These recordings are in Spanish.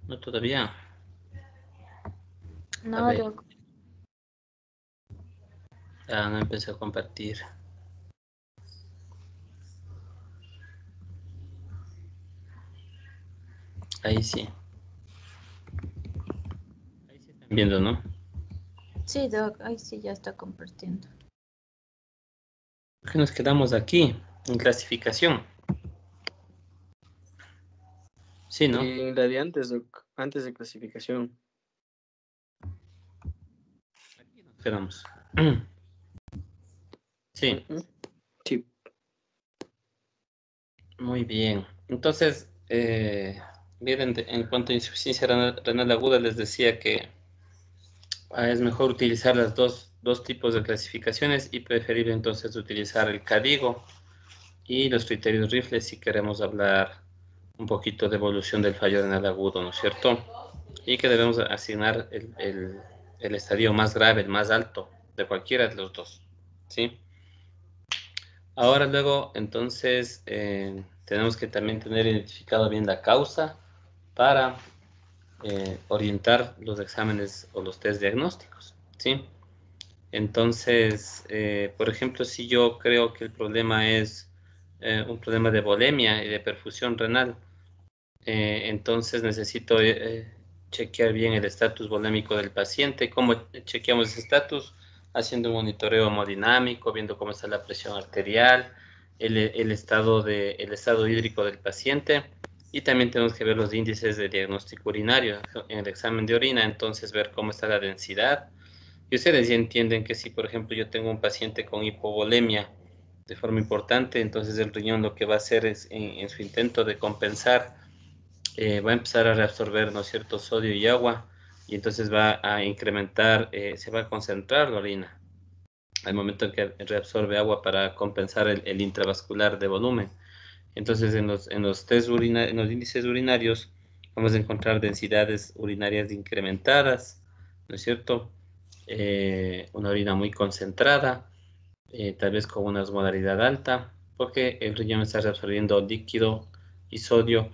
No todavía. A No, ver, Doc. no empecé a compartir. Ahí sí. Ahí sí están viendo, ¿no? Sí, Doc, ahí sí ya está compartiendo. ¿Qué nos quedamos aquí? En clasificación. Sí, ¿no? En la de antes, Doc, antes de clasificación. Aquí nos quedamos. Sí, Ujú. Sí. muy bien. Entonces, miren, en cuanto a insuficiencia renal aguda, les decía que es mejor utilizar las dos tipos de clasificaciones y preferible entonces utilizar el CADIGO y los criterios Rifle si queremos hablar un poquito de evolución del fallo renal agudo, ¿no es cierto? Y que debemos asignar el estadio más grave, el más alto de cualquiera de los dos, ¿sí? Ahora luego, entonces, tenemos que también tener identificado bien la causa para orientar los exámenes o los test diagnósticos, ¿sí? Entonces, por ejemplo, si yo creo que el problema es un problema de volemia y de perfusión renal, entonces necesito chequear bien el estatus volémico del paciente. ¿Cómo chequeamos ese estatus? Haciendo un monitoreo hemodinámico, viendo cómo está la presión arterial, el estado hídrico del paciente. Y también tenemos que ver los índices de diagnóstico urinario en el examen de orina, entonces ver cómo está la densidad. Y ustedes ya entienden que si, por ejemplo, yo tengo un paciente con hipovolemia de forma importante, entonces el riñón lo que va a hacer es, en su intento de compensar, va a empezar a reabsorber, ¿no es cierto?, sodio y agua, y entonces va a incrementar, se va a concentrar la orina al momento en que reabsorbe agua para compensar el intravascular de volumen. Entonces, en los test en los índices urinarios, vamos a encontrar densidades urinarias incrementadas, ¿no es cierto? Una orina muy concentrada, tal vez con una osmolaridad alta, porque el riñón está reabsorbiendo líquido y sodio,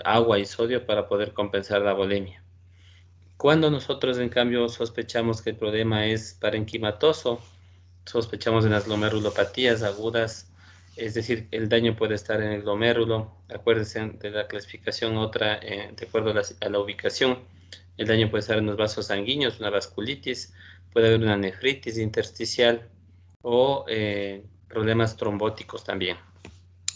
agua y sodio para poder compensar la volemia. Cuando nosotros, en cambio, sospechamos que el problema es parenquimatoso, sospechamos en las glomerulopatías agudas, es decir, el daño puede estar en el glomérulo. Acuérdense de la clasificación otra, de acuerdo a la ubicación. El daño puede estar en los vasos sanguíneos, una vasculitis, puede haber una nefritis intersticial o problemas trombóticos también.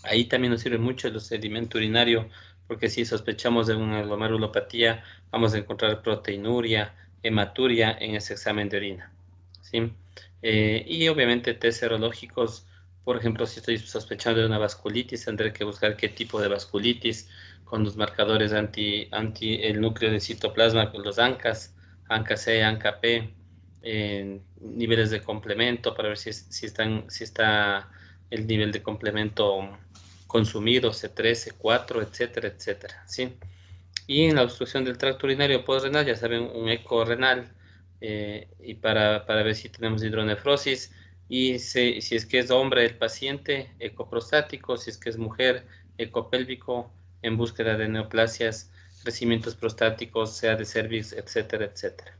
Ahí también nos sirve mucho el sedimento urinario, porque si sospechamos de una glomerulopatía, vamos a encontrar proteinuria, hematuria en ese examen de orina, ¿sí? Y obviamente test serológicos, por ejemplo, si estoy sospechando de una vasculitis, tendré que buscar qué tipo de vasculitis con los marcadores anti el núcleo de citoplasma, con los ANCAs, ANCA-C, ANCA-P, niveles de complemento para ver si está el nivel de complemento consumido, C3, C4, etcétera, etcétera, ¿sí? Y en la obstrucción del tracto urinario postrenal, ya saben, un eco renal, y para ver si tenemos hidronefrosis, y si es que es hombre el paciente, eco prostático, si es que es mujer, eco pélvico, en búsqueda de neoplasias, crecimientos prostáticos, sea de cervix, etcétera, etcétera.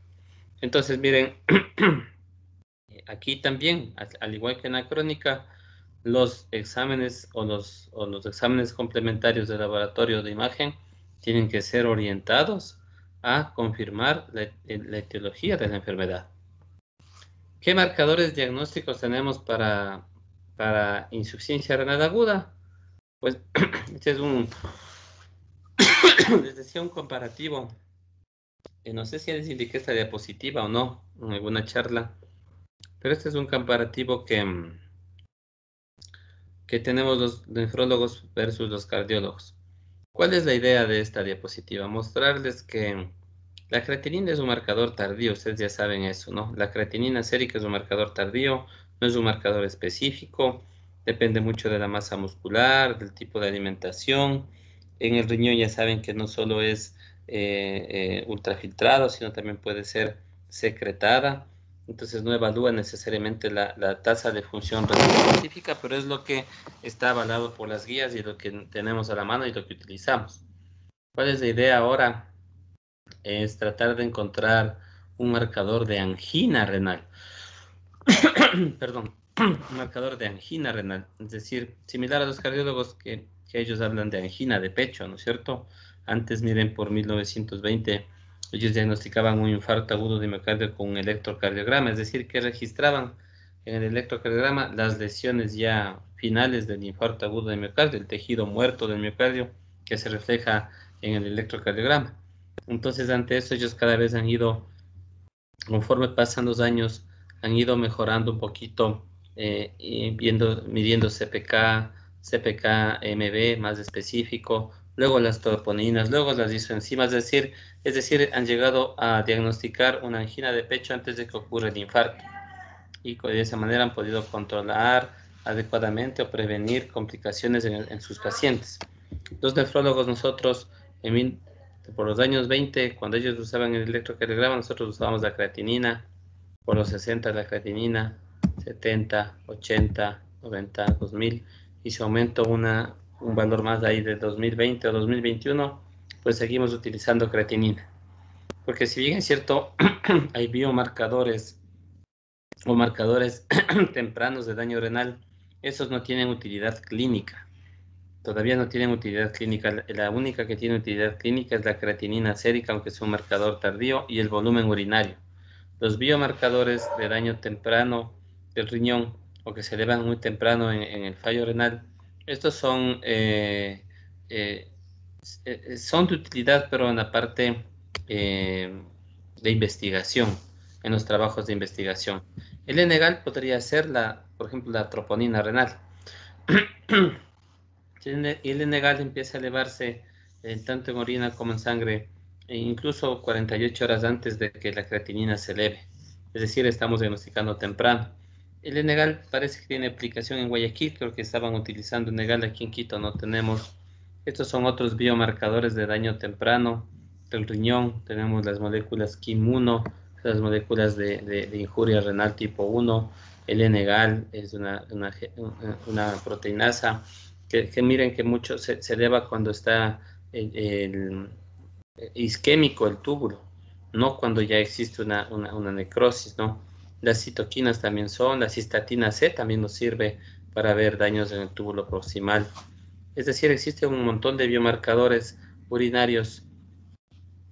Entonces, miren, aquí también, al igual que en la crónica, los exámenes o los exámenes complementarios de laboratorio de imagen tienen que ser orientados a confirmar la etiología de la enfermedad. ¿Qué marcadores diagnósticos tenemos para insuficiencia renal aguda? Pues este es les decía, un comparativo. No sé si les indiqué esta diapositiva o no en alguna charla, pero este es un comparativo que tenemos los nefrólogos versus los cardiólogos. ¿Cuál es la idea de esta diapositiva? Mostrarles que la creatinina es un marcador tardío, ustedes ya saben eso, ¿no? La creatinina sérica es un marcador tardío, no es un marcador específico, depende mucho de la masa muscular, del tipo de alimentación. En el riñón ya saben que no solo es ultrafiltrado, sino también puede ser secretada. Entonces no evalúa necesariamente la tasa de función renal específica, pero es lo que está avalado por las guías y lo que tenemos a la mano y lo que utilizamos. ¿Cuál es la idea ahora? es tratar de encontrar un marcador de angina renal. Perdón, un marcador de angina renal. Es decir, similar a los cardiólogos que ellos hablan de angina de pecho, ¿no es cierto? Antes, miren, por 1920, ellos diagnosticaban un infarto agudo de miocardio con un electrocardiograma, es decir, que registraban en el electrocardiograma las lesiones ya finales del infarto agudo de miocardio, el tejido muerto del miocardio que se refleja en el electrocardiograma. Entonces, ante eso, ellos cada vez han ido, conforme pasan los años, han ido mejorando un poquito, y midiendo CPK, CPK-MB más específico, luego las troponinas, luego las isoenzimas, es decir, han llegado a diagnosticar una angina de pecho antes de que ocurra el infarto. Y de esa manera han podido controlar adecuadamente o prevenir complicaciones en sus pacientes. Los nefrólogos, nosotros, por los años 20, cuando ellos usaban el electrocardiograma, nosotros usábamos la creatinina, por los 60 la creatinina, 70, 80, 90, 2000, y si aumento un valor más ahí de 2020 o 2021, pues seguimos utilizando creatinina. Porque si bien es cierto, hay biomarcadores o marcadores tempranos de daño renal, esos no tienen utilidad clínica. Todavía no tienen utilidad clínica. La única que tiene utilidad clínica es la creatinina sérica, aunque es un marcador tardío, y el volumen urinario. Los biomarcadores de daño temprano del riñón o que se elevan muy temprano en el fallo renal, estos son de utilidad, pero en la parte de investigación, en los trabajos de investigación. El N-gal podría ser, por ejemplo, la troponina renal. Y el N-gal empieza a elevarse tanto en orina como en sangre, e incluso 48 horas antes de que la creatinina se eleve. Es decir, estamos diagnosticando temprano. El N-gal parece que tiene aplicación en Guayaquil, creo que estaban utilizando N-gal, aquí en Quito no tenemos. Estos son otros biomarcadores de daño temprano del riñón. Tenemos las moléculas KIM1, las moléculas de injuria renal tipo 1. El N-gal es una proteinasa que miren que mucho se eleva cuando está el isquémico el túbulo, no cuando ya existe una necrosis, ¿no? Las citoquinas también son, la cistatina C también nos sirve para ver daños en el túbulo proximal. Es decir, existe un montón de biomarcadores urinarios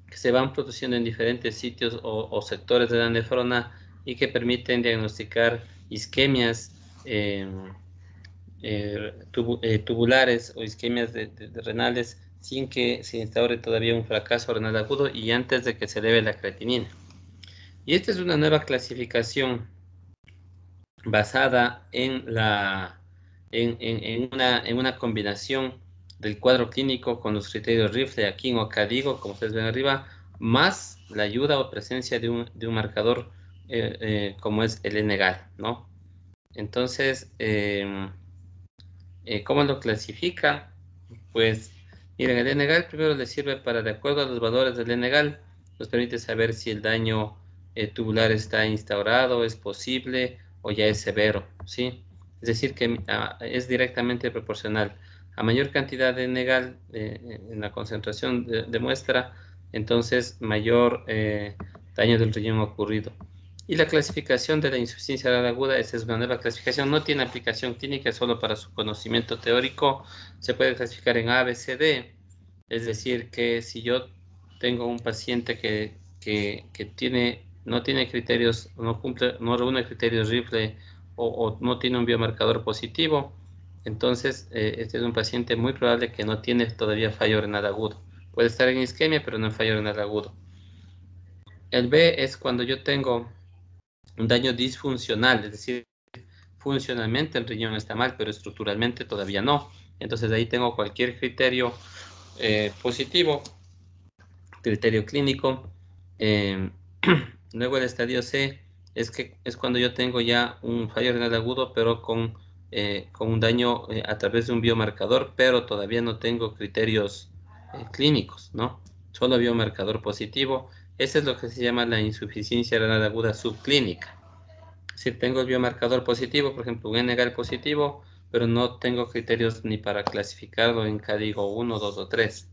que se van produciendo en diferentes sitios o sectores de la nefrona y que permiten diagnosticar isquemias tubulares o isquemias de renales sin que se instaure todavía un fracaso renal agudo y antes de que se eleve la creatinina. Y esta es una nueva clasificación basada en una combinación del cuadro clínico con los criterios Rifle, Akin o Cadigo, como ustedes ven arriba, más la ayuda o presencia de un marcador como es el N-gal, ¿no? Entonces, ¿cómo lo clasifica? Pues, miren, el N-gal primero le sirve para, de acuerdo a los valores del N-gal, nos permite saber si el daño tubular está instaurado, es posible o ya es severo, ¿sí? Es decir, que es directamente proporcional. A mayor cantidad de N-gal en la concentración de muestra, entonces mayor daño del riñón ocurrido. Y la clasificación de la insuficiencia renal aguda, esa es una nueva clasificación, no tiene aplicación clínica, es solo para su conocimiento teórico. Se puede clasificar en A, B, C, D. Es decir, que si yo tengo un paciente que no tiene criterios, no reúne criterios Rifle o no tiene un biomarcador positivo, entonces este es un paciente muy probable que no tiene todavía fallo renal agudo. Puede estar en isquemia, pero no en fallo renal agudo. El B es cuando yo tengo un daño disfuncional, es decir, funcionalmente el riñón está mal, pero estructuralmente todavía no. Entonces ahí tengo cualquier criterio positivo, criterio clínico. Luego el estadio C es cuando yo tengo ya un fallo renal agudo, pero con un daño a través de un biomarcador, pero todavía no tengo criterios clínicos, ¿no? Solo biomarcador positivo. Eso es lo que se llama la insuficiencia renal aguda subclínica. Si tengo el biomarcador positivo, por ejemplo, un N-gal positivo, pero no tengo criterios ni para clasificarlo en código 1, 2 o 3.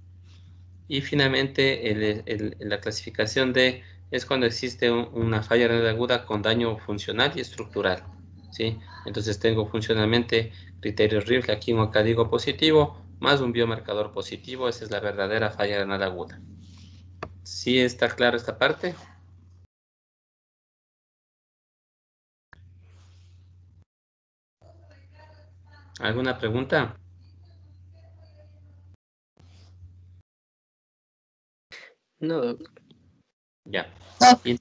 Y finalmente, la clasificación D es cuando existe una falla renal aguda con daño funcional y estructural, ¿sí? Entonces tengo funcionalmente criterio Rifle, aquí un digo positivo, más un biomarcador positivo. Esa es la verdadera falla renal aguda. ¿Sí está claro esta parte? ¿Alguna pregunta? No, doc. Ya. Y,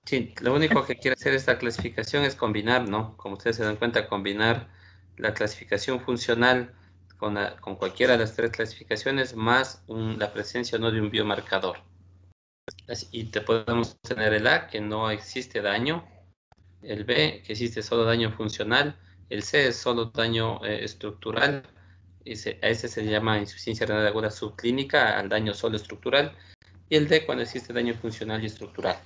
sí, lo único que quiere hacer esta clasificación es combinar, ¿no? Como ustedes se dan cuenta, combinar la clasificación funcional con cualquiera de las tres clasificaciones más la presencia o no de un biomarcador. Y te podemos tener el A, que no existe daño, el B, que existe solo daño funcional, el C es solo daño estructural, a ese se llama insuficiencia renal aguda subclínica, al daño solo estructural, y el D cuando existe daño funcional y estructural.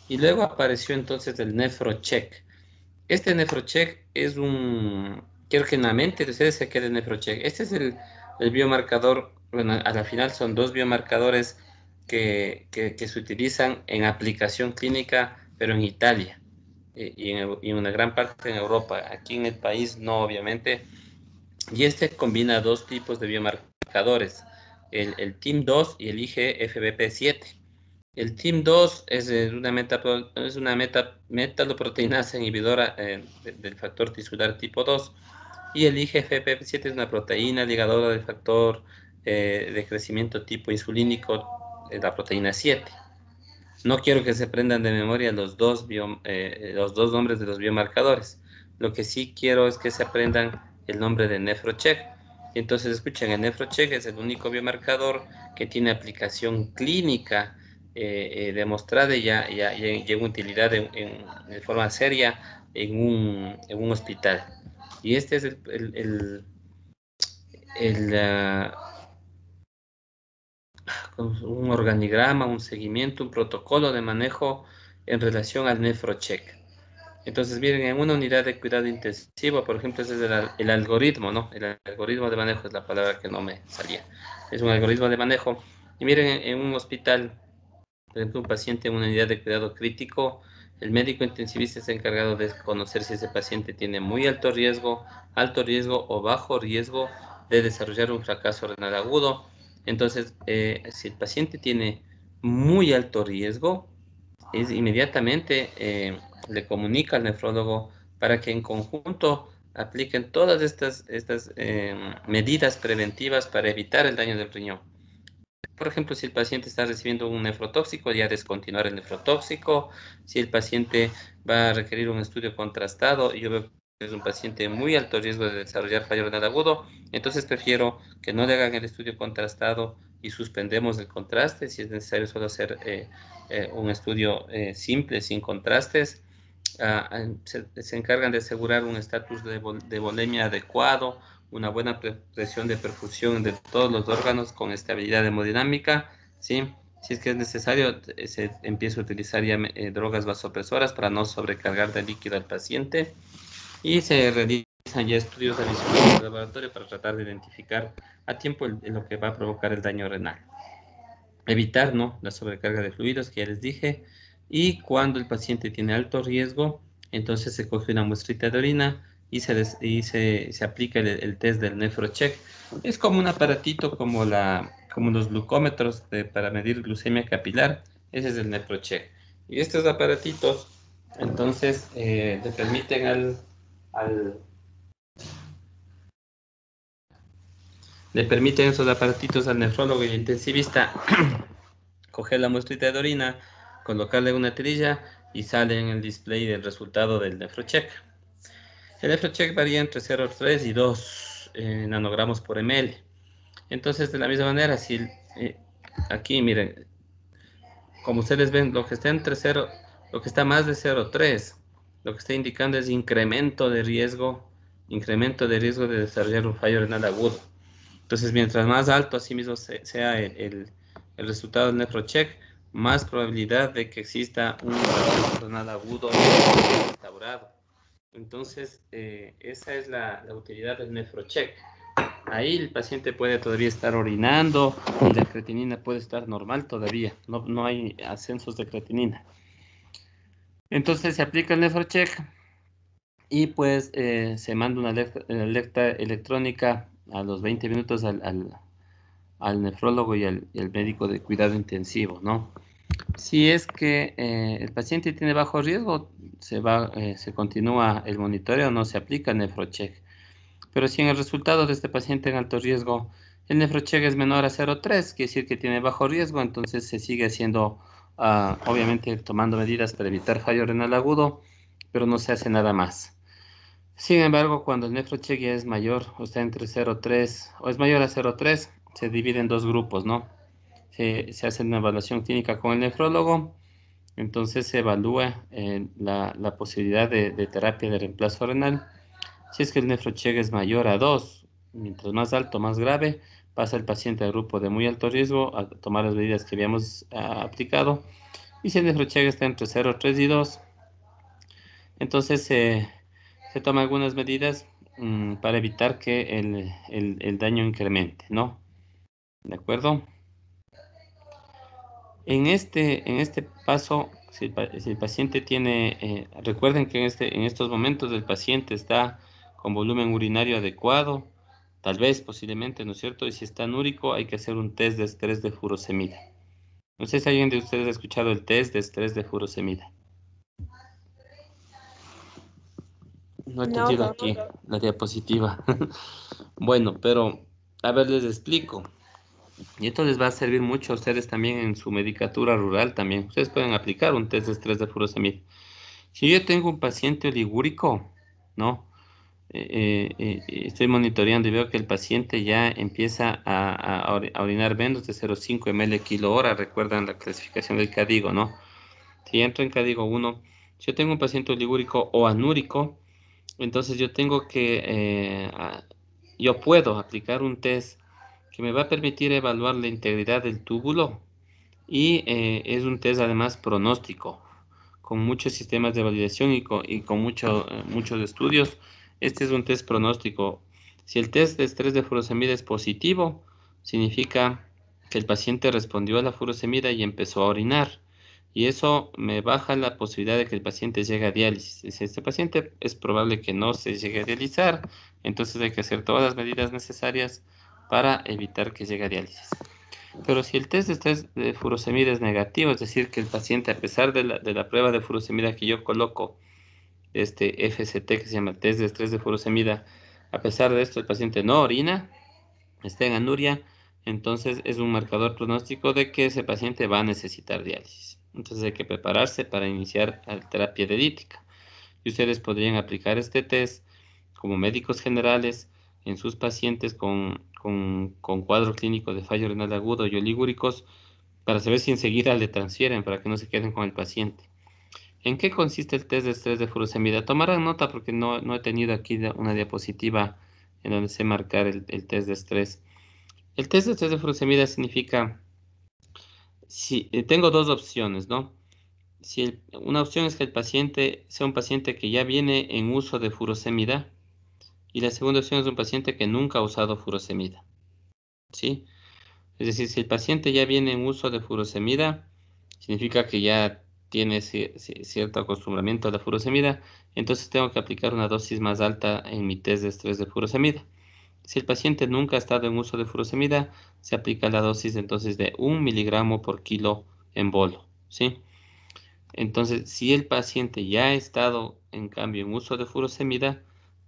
Y luego apareció entonces el NephroCheck. Este NephroCheck es quiero que en la mente de ustedes se quede el NephroCheck. Este es el biomarcador, bueno, a la final son dos biomarcadores que se utilizan en aplicación clínica, pero en Italia y en una gran parte en Europa. Aquí en el país no, obviamente. Y este combina dos tipos de biomarcadores, el TIM2 y el IGFBP7. El TIM2 es una metaloproteinasa inhibidora del factor tisular tipo 2 y el IGFBP7 es una proteína ligadora del factor de crecimiento tipo insulínico, la proteína 7. No quiero que se aprendan de memoria los dos nombres de los biomarcadores. Lo que sí quiero es que se aprendan el nombre de NephroCheck. Entonces, escuchen, el NephroCheck es el único biomarcador que tiene aplicación clínica demostrada y ya llega utilidad de forma seria en un hospital. Y este es un organigrama, un seguimiento, un protocolo de manejo en relación al NephroCheck. Entonces, miren, en una unidad de cuidado intensivo, por ejemplo, ese es el algoritmo, ¿no? El algoritmo de manejo es la palabra que no me salía. Es un algoritmo de manejo. Y miren, en un hospital, por ejemplo, un paciente en una unidad de cuidado crítico, el médico intensivista está encargado de conocer si ese paciente tiene muy alto riesgo o bajo riesgo de desarrollar un fracaso renal agudo. Entonces, si el paciente tiene muy alto riesgo, es inmediatamente le comunica al nefrólogo para que en conjunto apliquen todas estas medidas preventivas para evitar el daño del riñón. Por ejemplo, si el paciente está recibiendo un nefrotóxico, ya descontinuar el nefrotóxico. Si el paciente va a requerir un estudio contrastado y yo veo que es un paciente de muy alto riesgo de desarrollar fallo renal agudo, entonces prefiero que no le hagan el estudio contrastado y suspendemos el contraste. Si es necesario solo hacer un estudio simple, sin contrastes. Se encargan de asegurar un estatus de volemia adecuado, una buena presión de perfusión de todos los órganos con estabilidad hemodinámica, ¿sí? Si es que es necesario, se empieza a utilizar ya drogas vasopresoras para no sobrecargar de líquido al paciente y se realizan ya estudios adicionales en el laboratorio para tratar de identificar a tiempo lo que va a provocar el daño renal. Evitar, ¿no?, la sobrecarga de fluidos, que ya les dije, y cuando el paciente tiene alto riesgo, entonces se coge una muestrita de orina y se aplica el test del NephroCheck. Es como un aparatito como los glucómetros para medir glucemia capilar. Ese es el NephroCheck. Y estos aparatitos, entonces, le permiten esos aparatitos al nefrólogo y al intensivista coger la muestrita de orina, colocarle una tirilla y sale en el display el resultado del NephroCheck. El NephroCheck varía entre 0,3 y 2 nanogramos por ml. Entonces, de la misma manera, si aquí miren, como ustedes ven, lo que está más de 0,3, lo que está indicando es incremento de riesgo de desarrollar un fallo renal agudo. Entonces, mientras más alto asimismo sea el resultado del NephroCheck, más probabilidad de que exista un fallo renal agudo instaurado. Entonces, esa es la utilidad del NephroCheck. ahí el paciente puede todavía estar orinando y la creatinina puede estar normal todavía, no hay ascensos de creatinina. Entonces se aplica el NephroCheck y pues se manda una alerta electrónica a los 20 minutos al nefrólogo y al médico de cuidado intensivo, ¿no? Si es que el paciente tiene bajo riesgo, se continúa el monitoreo, no se aplica el NephroCheck. Pero si en el resultado de este paciente en alto riesgo el NephroCheck es menor a 0,3, quiere decir que tiene bajo riesgo, entonces se sigue haciendo, obviamente tomando medidas para evitar fallo renal agudo, pero no se hace nada más. Sin embargo, cuando el NephroCheck ya es mayor, o está entre 0,3 o es mayor a 0,3, se divide en dos grupos, ¿no? Se hace una evaluación clínica con el nefrólogo, entonces se evalúa la posibilidad de terapia de reemplazo renal. Si es que el NephroCheck es mayor a 2, mientras más alto, más grave, pasa el paciente al grupo de muy alto riesgo a tomar las medidas que habíamos aplicado. Y si el NephroCheck está entre 0,3 y 2, entonces se toman algunas medidas para evitar que el daño incremente, ¿no? ¿De acuerdo? En este paso, si el paciente tiene, recuerden que en estos momentos el paciente está con volumen urinario adecuado, tal vez, posiblemente, ¿no es cierto? Y si está anúrico, hay que hacer un test de estrés de furosemida. No sé si alguien de ustedes ha escuchado el test de estrés de furosemida. No he entendido aquí la diapositiva. Bueno, pero a ver, les explico. Y esto les va a servir mucho a ustedes también en su medicatura rural también. Ustedes pueden aplicar un test de estrés de furosemida. Si yo tengo un paciente oligúrico, ¿no? Estoy monitoreando y veo que el paciente ya empieza a orinar menos de 0,5 ml kilo hora. Recuerdan la clasificación del CADIGO, ¿no? Si entro en CADIGO 1, si yo tengo un paciente oligúrico o anúrico, entonces yo tengo yo puedo aplicar un test que me va a permitir evaluar la integridad del túbulo y es un test además pronóstico, con muchos sistemas de validación y con muchos estudios. Este es un test pronóstico. Si el test de estrés de furosemida es positivo, significa que el paciente respondió a la furosemida y empezó a orinar. Y eso me baja la posibilidad de que el paciente llegue a diálisis. Si este paciente es probable que no se llegue a dializar, entonces hay que hacer todas las medidas necesarias para evitar que llegue a diálisis. Pero si el test de estrés de furosemida es negativo, es decir, que el paciente, a pesar de la prueba de furosemida que yo coloco, este FCT que se llama test de estrés de furosemida, a pesar de esto el paciente no orina, está en anuria, entonces es un marcador pronóstico de que ese paciente va a necesitar diálisis. Entonces hay que prepararse para iniciar la terapia dialítica. Y ustedes podrían aplicar este test como médicos generales en sus pacientes con cuadro clínico de fallo renal agudo y oligúricos para saber si enseguida le transfieren para que no se queden con el paciente. ¿En qué consiste el test de estrés de furosemida? Tomarán nota porque no he tenido aquí una diapositiva en donde sé marcar el test de estrés. El test de estrés de furosemida significa, si tengo dos opciones, ¿no? Una opción es que el paciente sea un paciente que ya viene en uso de furosemida y la segunda opción es un paciente que nunca ha usado furosemida, ¿sí? Es decir, si el paciente ya viene en uso de furosemida, significa que ya tiene cierto acostumbramiento a la furosemida, entonces tengo que aplicar una dosis más alta en mi test de estrés de furosemida. Si el paciente nunca ha estado en uso de furosemida, se aplica la dosis entonces de 1 miligramo por kilo en bolo, ¿sí? Entonces, si el paciente ya ha estado, en cambio, en uso de furosemida,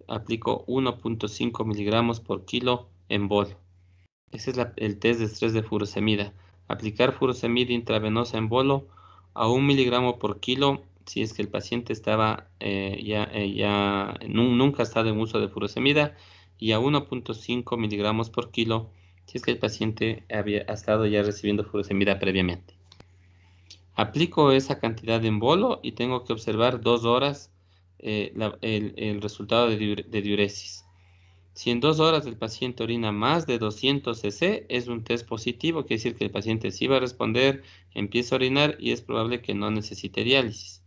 aplico 1.5 miligramos por kilo en bolo. Ese es el test de estrés de furosemida. Aplicar furosemida intravenosa en bolo a 1 miligramo por kilo si es que el paciente estaba nunca ha estado en uso de furosemida y a 1.5 miligramos por kilo si es que el paciente ha estado ya recibiendo furosemida previamente. Aplico esa cantidad en bolo y tengo que observar 2 horas el resultado de diuresis. Si en 2 horas el paciente orina más de 200 cc, es un test positivo, quiere decir que el paciente sí va a responder, empieza a orinar y es probable que no necesite diálisis.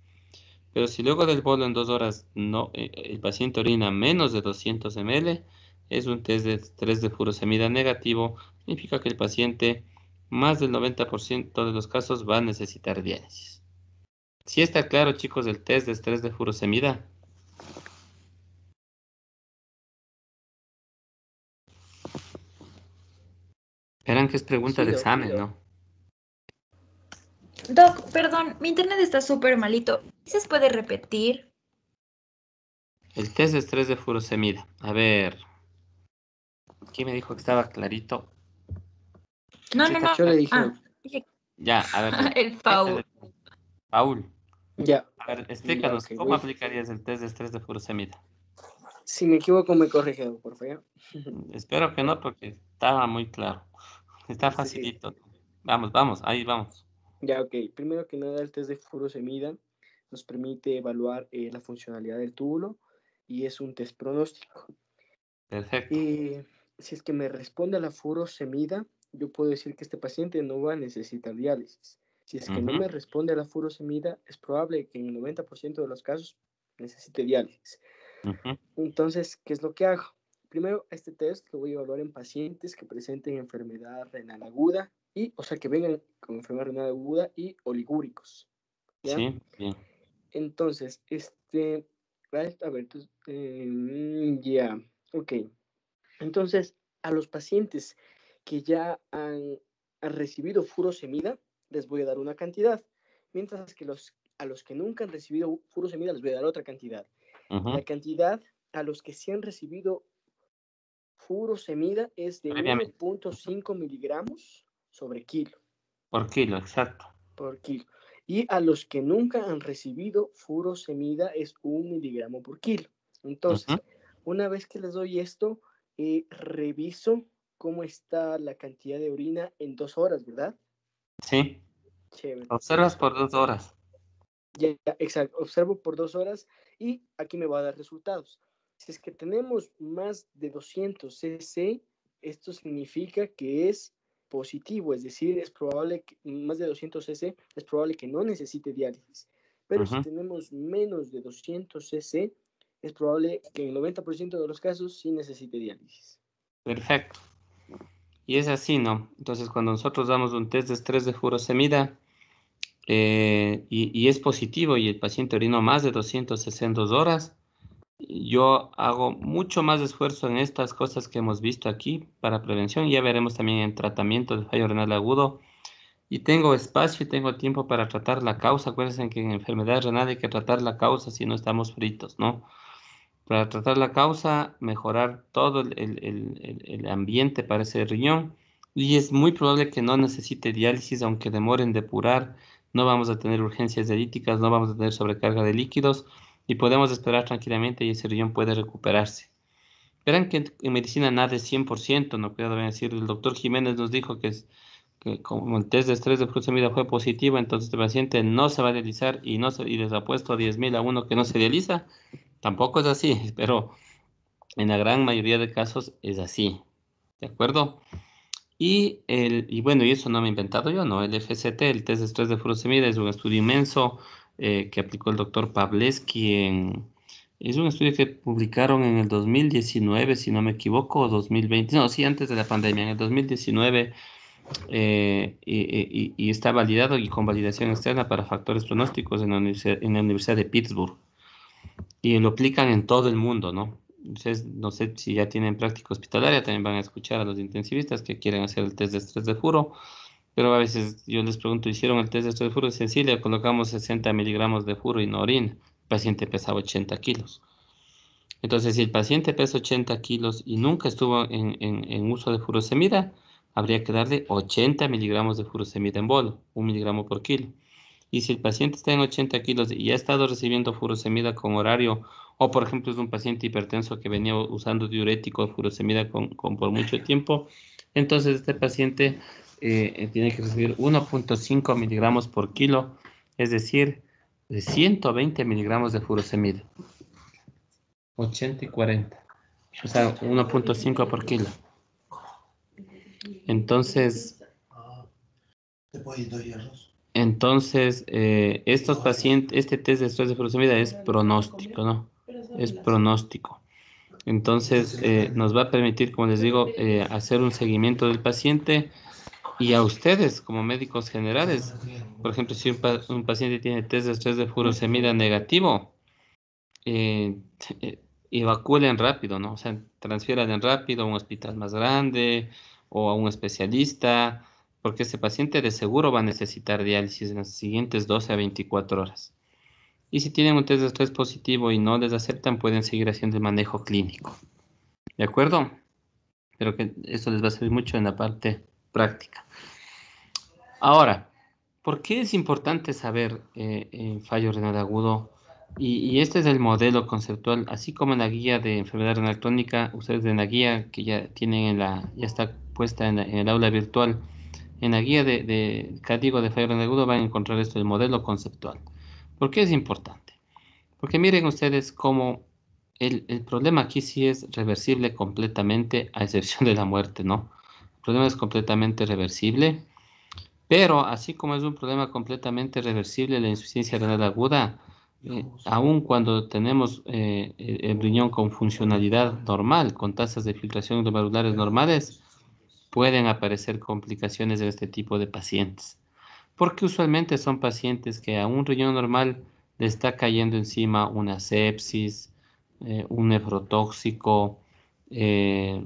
Pero si luego del bolo en 2 horas el paciente orina menos de 200 ml, es un test de estrés de furosemida negativo, significa que el paciente, más del 90% de los casos, va a necesitar diálisis. ¿Sí está claro, chicos, el test de estrés de furosemida? Verán que es pregunta Sí, de Doc. examen, ¿no? Doc, perdón, mi internet está súper malito. ¿Se puede repetir? El test de estrés de furosemida. A ver, ¿quién me dijo que estaba clarito? No, Sí no, está no. Yo le clarito. dije, Dije, Ya, a ver, el este Pau. de Paul. ya, A ver, ya, explícanos, ok, ¿cómo voy. aplicarías el test de estrés de furosemida? Si me equivoco, me corrige, Doc, por favor. Espero que no, porque estaba muy claro. Está Sí, facilito. Vamos, vamos, ahí vamos. ya, ok. Primero que nada, el test de furosemida nos permite evaluar la funcionalidad del túbulo y es un test pronóstico. Perfecto. Eh, si es que me responde a la furosemida, yo puedo decir que este paciente no va a necesitar diálisis. Si es que no Ujú, me responde a la furosemida, es probable que en el 90% de los casos necesite diálisis. ujú. Entonces, ¿qué es lo que hago? Primero, este test lo voy a evaluar en pacientes que presenten enfermedad renal aguda o sea, que vengan con enfermedad renal aguda y oligúricos, ¿ya? Sí, bien. Entonces, a ver, ya, ok. Entonces, a los pacientes que ya han recibido furosemida, les voy a dar una cantidad, mientras que a los que nunca han recibido furosemida les voy a dar otra cantidad. La Ujú. cantidad a los que sí han recibido furosemida es de Previamente. 1.5 miligramos sobre kilo Por kilo, exacto. por kilo. Y a los que nunca han recibido furosemida es 1 miligramo por kilo. Ujú. Entonces, una vez que les doy esto, reviso cómo está la cantidad de orina en 2 horas, ¿verdad? Sí. Chévere, Observas listo. por 2 horas. Ya, exacto. Observo por 2 horas y aquí me va a dar resultados. Si es que tenemos más de 200 cc, esto significa que es positivo, es decir, es probable que más de 200 cc es probable que no necesite diálisis. Pero si Ujú. tenemos menos de 200 cc, es probable que en el 90% de los casos sí necesite diálisis. Perfecto. Y es así, ¿no? Entonces, cuando nosotros damos un test de estrés de furosemida y es positivo y el paciente orinó más de 262 horas, yo hago mucho más esfuerzo en estas cosas que hemos visto aquí para prevención. Ya veremos también en tratamiento de fallo renal agudo. Y tengo espacio y tengo tiempo para tratar la causa. Acuérdense que en enfermedad renal hay que tratar la causa si no estamos fritos, ¿no? Para tratar la causa, mejorar todo el ambiente para ese riñón. Y es muy probable que no necesite diálisis, aunque demore en depurar. No vamos a tener urgencias dialíticas, no vamos a tener sobrecarga de líquidos y podemos esperar tranquilamente y ese riñón puede recuperarse. Verán que en medicina nada es 100%, no puedo decir. El doctor Jiménez nos dijo que como el test de estrés de glucosamida fue positivo, entonces el paciente no se va a dializar y les apuesto 10.000 a uno que no se dializa. Tampoco es así, pero en la gran mayoría de casos es así. ¿De acuerdo? Y bueno, y eso no me he inventado yo, ¿no? El FCT, el test de estrés de furosemida, es un estudio inmenso que aplicó el doctor Pavlesky Es un estudio que publicaron en el 2019, si no me equivoco, o 2020, no, sí, antes de la pandemia, en el 2019, y está validado y con validación externa para factores pronósticos en la Universidad de Pittsburgh y lo aplican en todo el mundo, ¿no? Entonces, no sé si ya tienen práctica hospitalaria, también van a escuchar a los intensivistas que quieren hacer el test de estrés de furo, pero a veces yo les pregunto, ¿hicieron el test de estrés de furo? Es sencillo, le colocamos 60 miligramos de furo y no orina. El paciente pesaba 80 kilos. Entonces, si el paciente pesa 80 kilos y nunca estuvo en uso de furosemida, habría que darle 80 miligramos de furosemida en bolo, 1 miligramo por kilo. Y si el paciente está en 80 kilos y ya ha estado recibiendo furosemida con horario, o por ejemplo es un paciente hipertenso que venía usando diurético de furosemida por mucho tiempo, entonces este paciente tiene que recibir 1.5 miligramos por kilo, es decir, de 120 miligramos de furosemida, 80 y 40, o sea, 1.5 por kilo. Entonces, estos pacientes, este test de estrés de furosemida es pronóstico, ¿no? Es pronóstico. Entonces, nos va a permitir, como les digo, hacer un seguimiento del paciente y a ustedes, como médicos generales. Por ejemplo, si un paciente tiene test de estrés de furosemida negativo, eh, evacúen rápido, ¿no? O sea, transfieran rápido a un hospital más grande o a un especialista, porque ese paciente de seguro va a necesitar diálisis en las siguientes 12 a 24 horas. Y si tienen un test de estrés positivo y no les aceptan, pueden seguir haciendo el manejo clínico. ¿De acuerdo? Pero que esto les va a servir mucho en la parte práctica. Ahora, ¿por qué es importante saber fallo renal agudo? Y este es el modelo conceptual, así como en la guía de enfermedad renal crónica, ustedes en la guía que ya tienen ya está puesta en el aula virtual, en la guía de código de fallo renal agudo van a encontrar esto, el modelo conceptual. ¿Por qué es importante? Porque miren ustedes cómo el problema aquí sí es reversible completamente, a excepción de la muerte, ¿no? El problema es completamente reversible. Pero así como es un problema completamente reversible la insuficiencia renal aguda, aun cuando tenemos el riñón con funcionalidad normal, con tasas de filtración glomerulares normales, pueden aparecer complicaciones en este tipo de pacientes. Porque usualmente son pacientes que a un riñón normal le está cayendo encima una sepsis, un nefrotóxico, eh,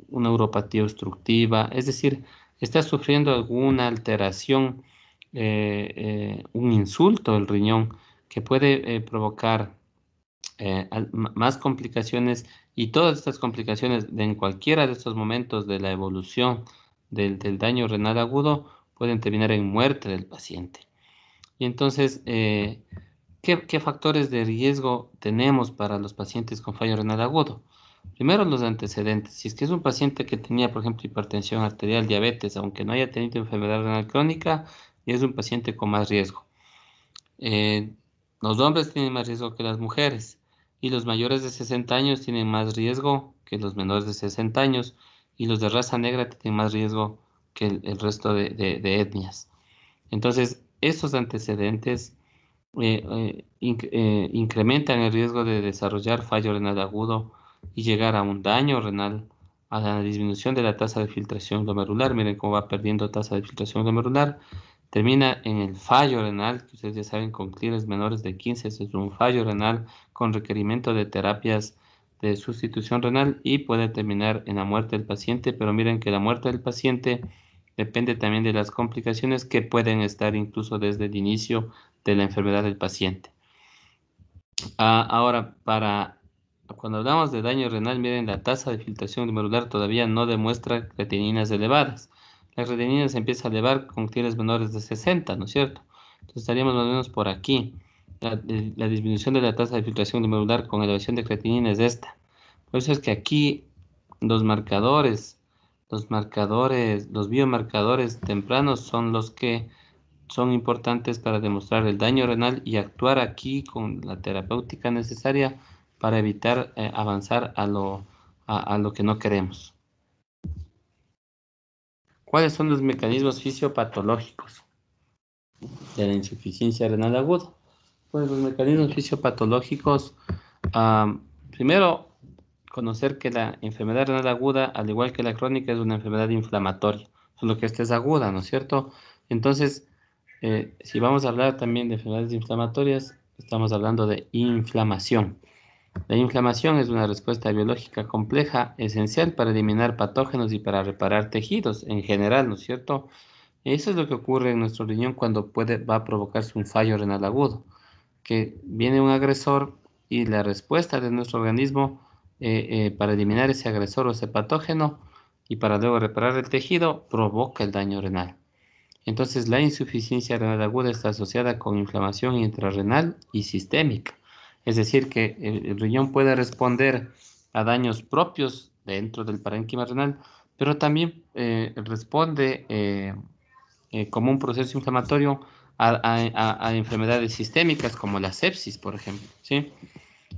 una neuropatía obstructiva, es decir, está sufriendo alguna alteración, un insulto del riñón que puede provocar más complicaciones y todas estas complicaciones en cualquiera de estos momentos de la evolución del daño renal agudo pueden terminar en muerte del paciente. Y entonces, ¿qué factores de riesgo tenemos para los pacientes con fallo renal agudo? Primero, los antecedentes. Si es que es un paciente que tenía, por ejemplo, hipertensión arterial, diabetes, aunque no haya tenido enfermedad renal crónica, es un paciente con más riesgo. Eh, los hombres tienen más riesgo que las mujeres y los mayores de 60 años tienen más riesgo que los menores de 60 años y los de raza negra tienen más riesgo que el resto de etnias. Entonces, estos antecedentes incrementan el riesgo de desarrollar fallo renal agudo y llegar a un daño renal, a la disminución de la tasa de filtración glomerular. Miren cómo va perdiendo tasa de filtración glomerular. Termina en el fallo renal, que ustedes ya saben, con clearance menores de 15, ese es un fallo renal con requerimiento de terapias de sustitución renal y puede terminar en la muerte del paciente, pero miren que la muerte del paciente depende también de las complicaciones que pueden estar incluso desde el inicio de la enfermedad del paciente. Ahora, cuando hablamos de daño renal, miren, la tasa de filtración glomerular todavía no demuestra creatininas elevadas. La creatinina se empieza a elevar con tienes menores de 60, ¿no es cierto? Entonces estaríamos más o menos por aquí. La disminución de la tasa de filtración glomerular con elevación de creatinina es esta. Por eso es que aquí los los biomarcadores tempranos son los que son importantes para demostrar el daño renal y actuar aquí con la terapéutica necesaria para evitar avanzar a lo que no queremos. ¿Cuáles son los mecanismos fisiopatológicos de la insuficiencia renal aguda? Pues los mecanismos fisiopatológicos, primero, conocer que la enfermedad renal aguda, al igual que la crónica, es una enfermedad inflamatoria, solo que esta es aguda, ¿no es cierto? Entonces, si vamos a hablar también de enfermedades inflamatorias, estamos hablando de inflamación. La inflamación es una respuesta biológica compleja, esencial para eliminar patógenos y para reparar tejidos en general, ¿no es cierto? Eso es lo que ocurre en nuestro riñón cuando va a provocarse un fallo renal agudo, que viene un agresor y la respuesta de nuestro organismo para eliminar ese agresor o ese patógeno y para luego reparar el tejido provoca el daño renal. Entonces, la insuficiencia renal aguda está asociada con inflamación intrarrenal y sistémica. Es decir, que el riñón puede responder a daños propios dentro del parénquima renal, pero también responde como un proceso inflamatorio a enfermedades sistémicas como la sepsis, por ejemplo, ¿sí?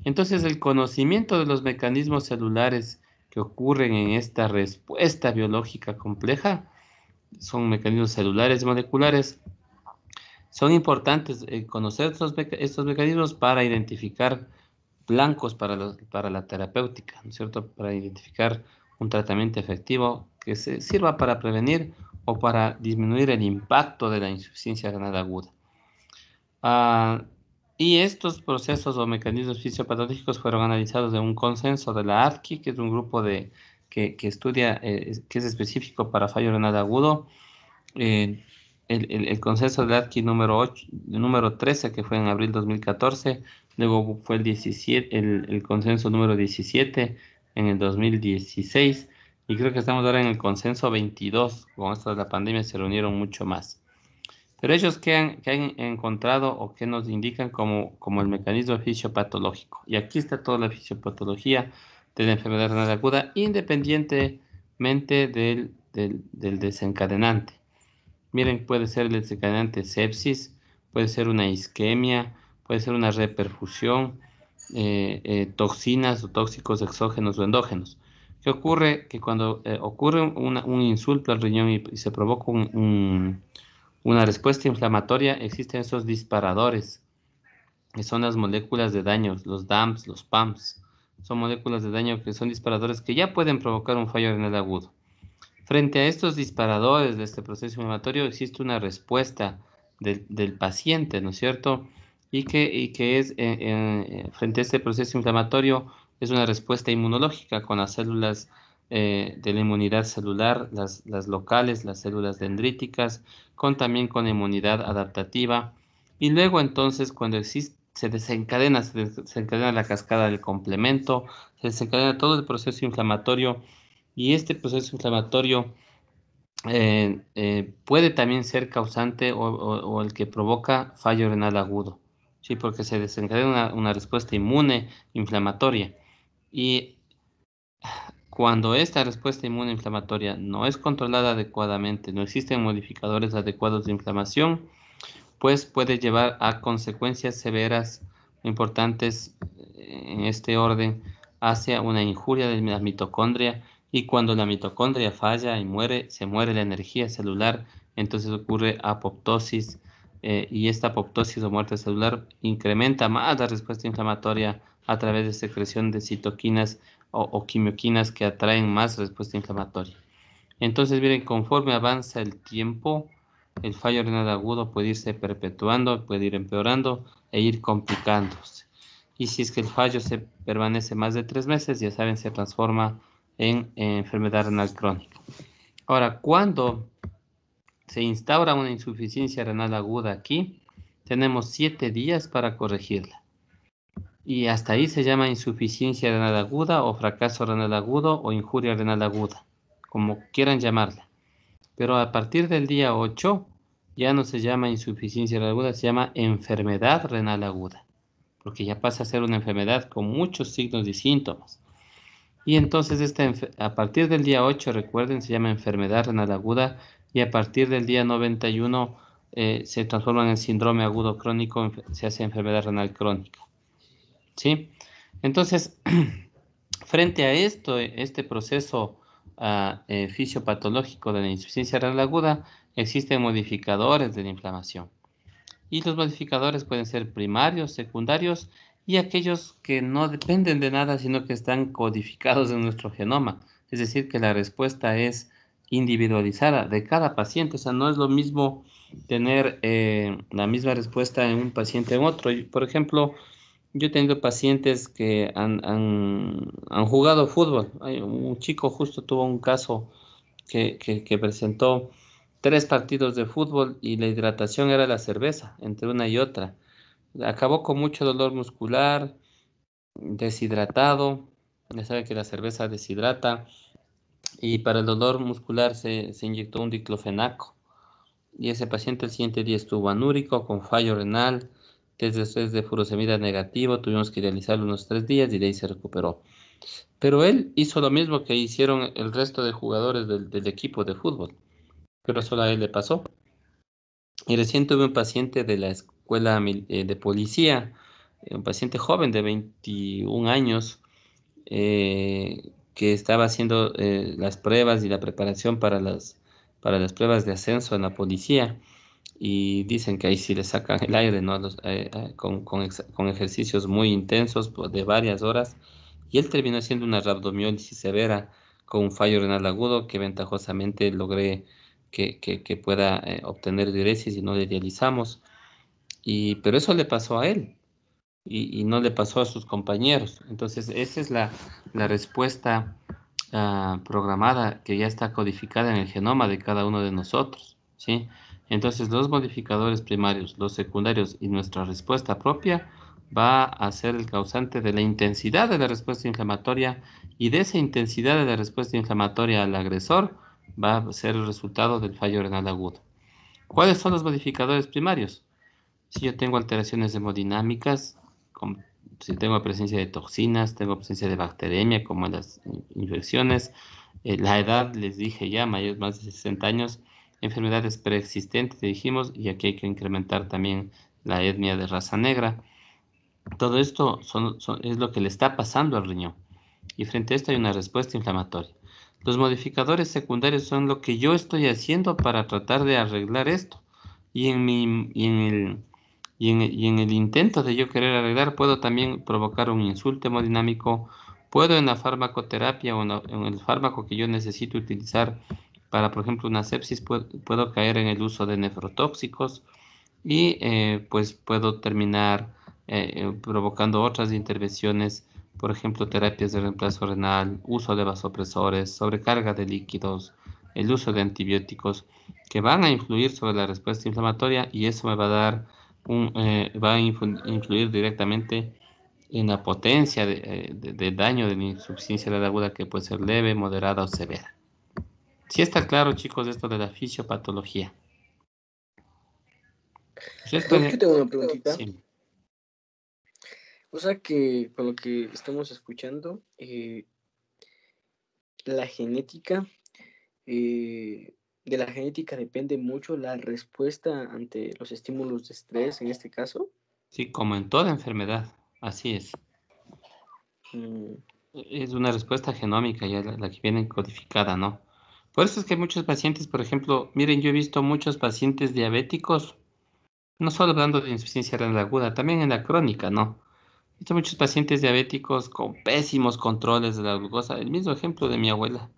Entonces, el conocimiento de los mecanismos celulares que ocurren en esta respuesta biológica compleja son mecanismos celulares y moleculares. Son importantes conocer estos mecanismos para identificar blancos para la terapéutica, ¿no es cierto? Para identificar un tratamiento efectivo que sirva para prevenir o para disminuir el impacto de la insuficiencia renal aguda. Y estos procesos o mecanismos fisiopatológicos fueron analizados en un consenso de la ADQI, que es un grupo que estudia, que es específico para fallo renal agudo. El consenso de ADQI número 13, que fue en abril 2014, luego fue el 17, el consenso número 17 en el 2016, y creo que estamos ahora en el consenso 22. Con esto de la pandemia se reunieron mucho más. Pero ellos que han encontrado o que nos indican como el mecanismo fisiopatológico. Y aquí está toda la fisiopatología de la enfermedad renal aguda, independientemente del desencadenante. Miren, puede ser el desencadenante sepsis, puede ser una isquemia, puede ser una reperfusión, toxinas o tóxicos exógenos o endógenos. ¿Qué ocurre? Que cuando ocurre un insulto al riñón y se provoca una respuesta inflamatoria, existen esos disparadores, que son las moléculas de daño, los DAMPs, los PAMPs. Son moléculas de daño que son disparadores que ya pueden provocar un fallo renal agudo. Frente a estos disparadores de este proceso inflamatorio, existe una respuesta del paciente, ¿no es cierto? Y que es, frente a este proceso inflamatorio, es una respuesta inmunológica con las células de la inmunidad celular, las locales, las células dendríticas, también con inmunidad adaptativa. Y luego entonces, cuando se desencadena la cascada del complemento, se desencadena todo el proceso inflamatorio, y este proceso inflamatorio puede también ser causante o el que provoca fallo renal agudo, ¿sí? Porque se desencadena una respuesta inmune inflamatoria. Y cuando esta respuesta inmune inflamatoria no es controlada adecuadamente, no existen modificadores adecuados de inflamación, pues puede llevar a consecuencias severas, importantes en este orden, hacia una injuria de la mitocondria, y cuando la mitocondria falla y muere, se muere la energía celular, entonces ocurre apoptosis, y esta apoptosis o muerte celular incrementa más la respuesta inflamatoria a través de secreción de citoquinas o quimioquinas que atraen más respuesta inflamatoria. Entonces, miren, conforme avanza el tiempo, el fallo renal agudo puede irse perpetuando, puede ir empeorando e ir complicándose. Y si es que el fallo se permanece más de 3 meses, ya saben, se transforma en enfermedad renal crónica. Ahora, cuando se instaura una insuficiencia renal aguda aquí, tenemos 7 días para corregirla. Y hasta ahí se llama insuficiencia renal aguda o fracaso renal agudo o injuria renal aguda, como quieran llamarla. Pero a partir del día 8 ya no se llama insuficiencia renal aguda, se llama enfermedad renal aguda, porque ya pasa a ser una enfermedad con muchos signos y síntomas. Y entonces a partir del día 8, recuerden, se llama enfermedad renal aguda, y a partir del día 91 se transforma en síndrome agudo crónico, se hace enfermedad renal crónica. ¿Sí? Entonces, frente a este proceso fisiopatológico de la insuficiencia renal aguda, existen modificadores de la inflamación. Y los modificadores pueden ser primarios, secundarios y aquellos que no dependen de nada, sino que están codificados en nuestro genoma. Es decir, que la respuesta es individualizada de cada paciente. O sea, no es lo mismo tener la misma respuesta en un paciente en otro. Por ejemplo, yo tengo pacientes que han jugado fútbol. Un chico justo tuvo un caso que presentó 3 partidos de fútbol y la hidratación era la cerveza, entre una y otra. Acabó con mucho dolor muscular, deshidratado. Ya saben que la cerveza deshidrata. Y para el dolor muscular se inyectó un diclofenaco. Y ese paciente el siguiente día estuvo anúrico, con fallo renal, test de furosemida negativo, tuvimos que realizarlo unos 3 días y de ahí se recuperó. Pero él hizo lo mismo que hicieron el resto de jugadores del equipo de fútbol, pero solo a él le pasó. Y recién tuve un paciente de la escuela de policía, un paciente joven de 21 años, que estaba haciendo las pruebas y la preparación para las pruebas de ascenso en la policía. y dicen que ahí sí le sacan el aire, ¿no? Con ejercicios muy intensos de varias horas. Y él terminó haciendo una rhabdomiólisis severa con un fallo renal agudo que ventajosamente logré que pueda obtener diuresis y no le dializamos. Pero eso le pasó a él y no le pasó a sus compañeros. Entonces, esa es la respuesta programada que ya está codificada en el genoma de cada uno de nosotros, ¿sí? Entonces, los modificadores primarios, los secundarios y nuestra respuesta propia va a ser el causante de la intensidad de la respuesta inflamatoria y de esa intensidad de la respuesta inflamatoria al agresor va a ser el resultado del fallo renal agudo. ¿Cuáles son los modificadores primarios? Si yo tengo alteraciones hemodinámicas, si tengo presencia de toxinas, tengo presencia de bacteremia, como en las infecciones, la edad, les dije ya, mayores más de 60 años, enfermedades preexistentes, dijimos, y aquí hay que incrementar también la etnia de raza negra. Todo esto es lo que le está pasando al riñón. Y frente a esto hay una respuesta inflamatoria. Los modificadores secundarios son lo que yo estoy haciendo para tratar de arreglar esto. Y en el intento de yo querer arreglar, puedo también provocar un insulto hemodinámico. Puedo en la farmacoterapia o en el fármaco que yo necesito utilizar para, por ejemplo, una sepsis, puedo caer en el uso de nefrotóxicos y pues puedo terminar provocando otras intervenciones, por ejemplo, terapias de reemplazo renal, uso de vasopresores, sobrecarga de líquidos, el uso de antibióticos que van a influir sobre la respuesta inflamatoria y eso me va a dar va a influir directamente en la potencia de daño de la insuficiencia renal aguda que puede ser leve, moderada o severa. Sí está claro, chicos, esto de la fisiopatología. Doc, yo tengo una preguntita. Sí. O sea que con lo que estamos escuchando, la genética, de la genética depende mucho la respuesta ante los estímulos de estrés en este caso. Sí, como en toda enfermedad, así es. Es una respuesta genómica ya la que viene codificada, ¿no? Por eso es que muchos pacientes, por ejemplo, miren, yo he visto muchos pacientes diabéticos, no solo hablando de insuficiencia renal aguda, también en la crónica, ¿no? He visto muchos pacientes diabéticos con pésimos controles de la glucosa. El mismo ejemplo de mi abuela.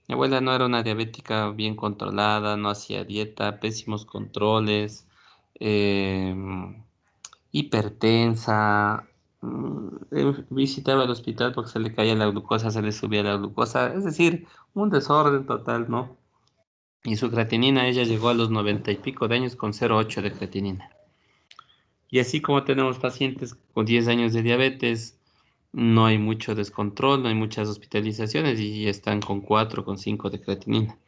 Mi abuela no era una diabética bien controlada, no hacía dieta, pésimos controles, eh, hipertensa, visitaba el hospital porque se le caía la glucosa, se le subía la glucosa, es decir, un desorden total, ¿no? Y su creatinina, ella llegó a los 90 y pico de años con 0,8 de creatinina. Y así como tenemos pacientes con 10 años de diabetes, no hay mucho descontrol, no hay muchas hospitalizaciones y están con 4, con 5 de creatinina.